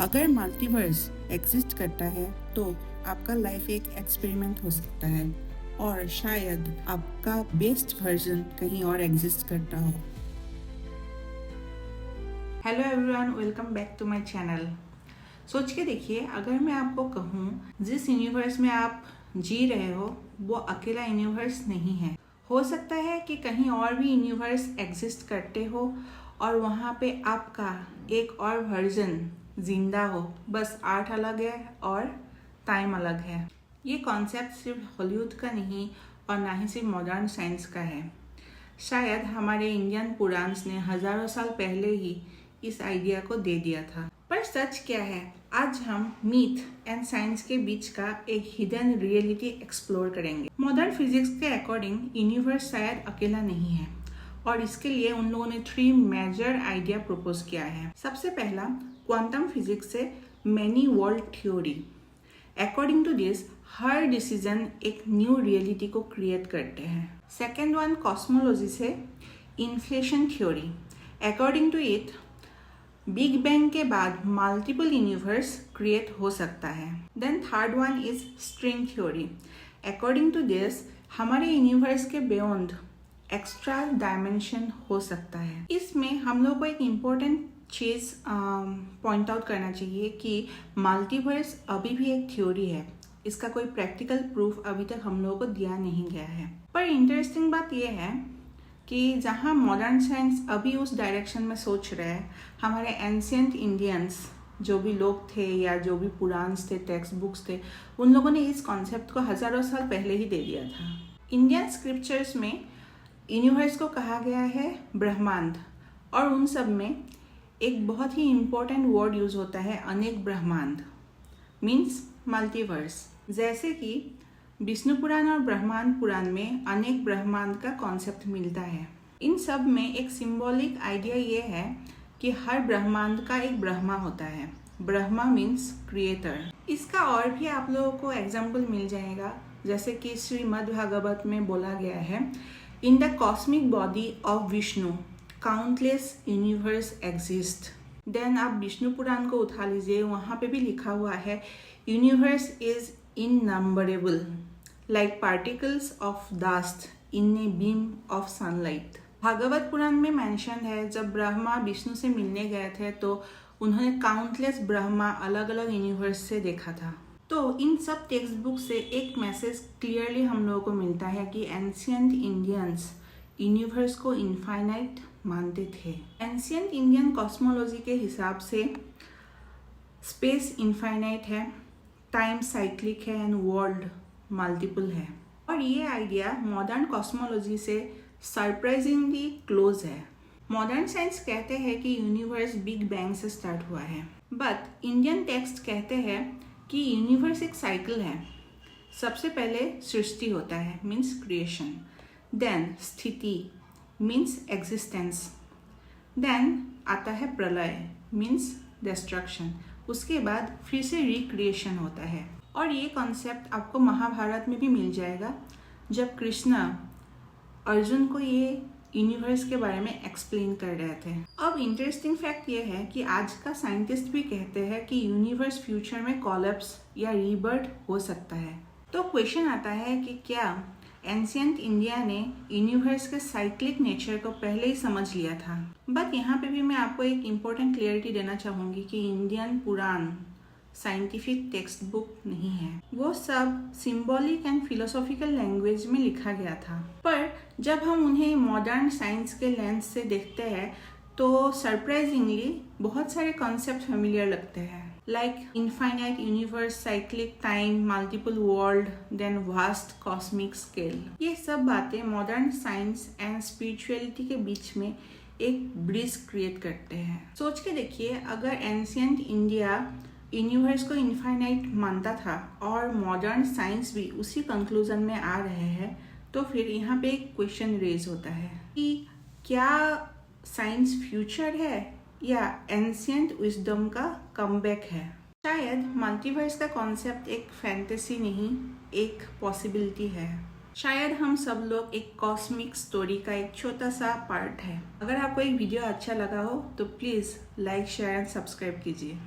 अगर multiverse exist करता है तो आपका लाइफ एक एक्सपेरिमेंट हो सकता है और शायद आपका बेस्ट वर्जन कहीं और एग्जिस्ट करता हो। Hello everyone, welcome back to my channel. सोच के देखिए, अगर मैं आपको कहूँ जिस यूनिवर्स में आप जी रहे हो वो अकेला यूनिवर्स नहीं है। हो सकता है कि कहीं और भी यूनिवर्स एग्जिस्ट करते हो और वहाँ पे आपका एक और वर्जन जिंदा हो, बस आर्ट अलग है और टाइम अलग है। ये कॉन्सेप्ट सिर्फ हॉलीवुड का नहीं और ना ही सिर्फ मॉडर्न साइंस का है। शायद हमारे इंडियन पुराण्स ने हजारों साल पहले ही इस आइडिया को दे दिया था। पर सच क्या है, आज हम मीथ एंड साइंस के बीच का एक हिडन रियलिटी एक्सप्लोर करेंगे। मॉडर्न फिजिक्स के अकॉर्डिंग यूनिवर्स शायद अकेला नहीं है और इसके लिए उन लोगों ने 3 मेजर आइडिया प्रपोज किया है। सबसे पहला क्वांटम फिजिक्स से many world theory. According to this हर डिसीजन एक न्यू रियलिटी को क्रिएट करते हैं। सेकेंड वन कॉस्मोलॉजी से inflation theory. According to it big bang के बाद मल्टीपल यूनिवर्स क्रिएट हो सकता है। Then third one is string theory. According to this हमारे यूनिवर्स के बियॉन्ड एक्स्ट्रा डायमेंशन हो सकता है। इसमें हम लोग को एक इम्पोर्टेंट चीज़ पॉइंट आउट करना चाहिए कि मल्टीवर्स अभी भी एक थ्योरी है। इसका कोई प्रैक्टिकल प्रूफ अभी तक हम लोगों को दिया नहीं गया है। पर इंटरेस्टिंग बात यह है कि जहाँ मॉडर्न साइंस अभी उस डायरेक्शन में सोच रहे हैं, हमारे एंशिएंट इंडियंस जो भी लोग थे या जो भी पुराण्स थे, टेक्स्ट बुक्स थे, उन लोगों ने इस कॉन्सेप्ट को हजारों साल पहले ही दे दिया था। इंडियन स्क्रिप्चर्स में यूनिवर्स को कहा गया है ब्रह्मांड और उन सब में एक बहुत ही इम्पोर्टेंट वर्ड यूज होता है अनेक ब्रह्मांड, मीन्स मल्टीवर्स। जैसे कि विष्णु पुराण और ब्रह्मांड पुराण में अनेक ब्रह्मांड का कॉन्सेप्ट मिलता है। इन सब में एक सिंबॉलिक आइडिया ये है कि हर ब्रह्मांड का एक ब्रह्मा होता है। Brahma means creator. इसका और भी आप लोगों को एग्जाम्पल मिल जाएगा, जैसे कि श्रीमद् भागवत में बोला गया है, in the cosmic body of Vishnu countless universe exist. Then आप विष्णु पुराण को उठा लीजिए, वहाँ पे भी लिखा हुआ है universe is innumerable like particles of dust in a beam of sunlight. Bhagavat Purana में मेंशन है जब ब्रह्मा विष्णु से मिलने गए थे तो उन्होंने काउंटलेस ब्रह्मा अलग अलग यूनिवर्स से देखा था। तो इन सब टेक्स्ट बुक से एक मैसेज क्लियरली हम लोगों को मिलता है कि एंशिएंट इंडियंस यूनिवर्स को इनफाइनाइट मानते थे। एंशिएंट इंडियन कॉस्मोलॉजी के हिसाब से स्पेस इनफाइनाइट है, टाइम साइक्लिक है एंड वर्ल्ड मल्टीपल है। और ये आइडिया मॉडर्न कॉस्मोलॉजी से सरप्राइजिंगली क्लोज है। मॉडर्न साइंस कहते हैं कि यूनिवर्स बिग बैंग से स्टार्ट हुआ है, बट इंडियन टेक्स्ट कहते हैं कि यूनिवर्स एक साइकिल है। सबसे पहले सृष्टि होता है, मीन्स क्रिएशन, देन स्थिति मीन्स एग्जिस्टेंस, देन आता है प्रलय मीन्स डिस्ट्रक्शन, उसके बाद फिर से रिक्रिएशन होता है। और ये कॉन्सेप्ट आपको महाभारत में भी मिल जाएगा जब कृष्ण अर्जुन को ये यूनिवर्स के बारे में एक्सप्लेन कर रहे थे। अब इंटरेस्टिंग फैक्ट ये है कि आज का साइंटिस्ट भी कहते हैं कि यूनिवर्स फ्यूचर में कोलैप्स या रीबर्थ हो सकता है। तो क्वेश्चन आता है कि क्या एंशिएंट इंडिया ने यूनिवर्स के साइक्लिक नेचर को पहले ही समझ लिया था? बट यहाँ पे भी मैं आपको एक इम्पोर्टेंट क्लियरिटी देना चाहूँगी कि इंडियन पुराण साइंटिफिक टेक्स्ट बुक नहीं है। वो सब सिंबॉलिक एंड फिलोसॉफिकल लैंग्वेज में लिखा गया था। पर जब हम उन्हें मॉडर्न साइंस के लेंस से देखते हैं तो सरप्राइजिंगली बहुत सारे कॉन्सेप्ट फेमिलियर लगते हैं, like infinite universe, cyclic time, multiple world, then vast cosmic scale. ये सब बातें मॉडर्न साइंस एंड स्पिरिचुअलिटी के बीच में एक ब्रिज क्रिएट करते हैं। सोच के देखिए, अगर एंशिएंट इंडिया यूनिवर्स को इनफाइनाइट मानता था और मॉडर्न साइंस भी उसी कंक्लूजन में आ रहे हैं, तो फिर यहाँ पे एक क्वेश्चन रेज होता है कि क्या साइंस फ्यूचर है या एंशिएंट विजडम का कमबैक है? शायद मल्टीवर्स का कॉन्सेप्ट एक फैंटेसी नहीं, एक पॉसिबिलिटी है। शायद हम सब लोग एक कॉस्मिक स्टोरी का एक छोटा सा पार्ट है। अगर आपको एक वीडियो अच्छा लगा हो तो please like, share and subscribe कीजिए।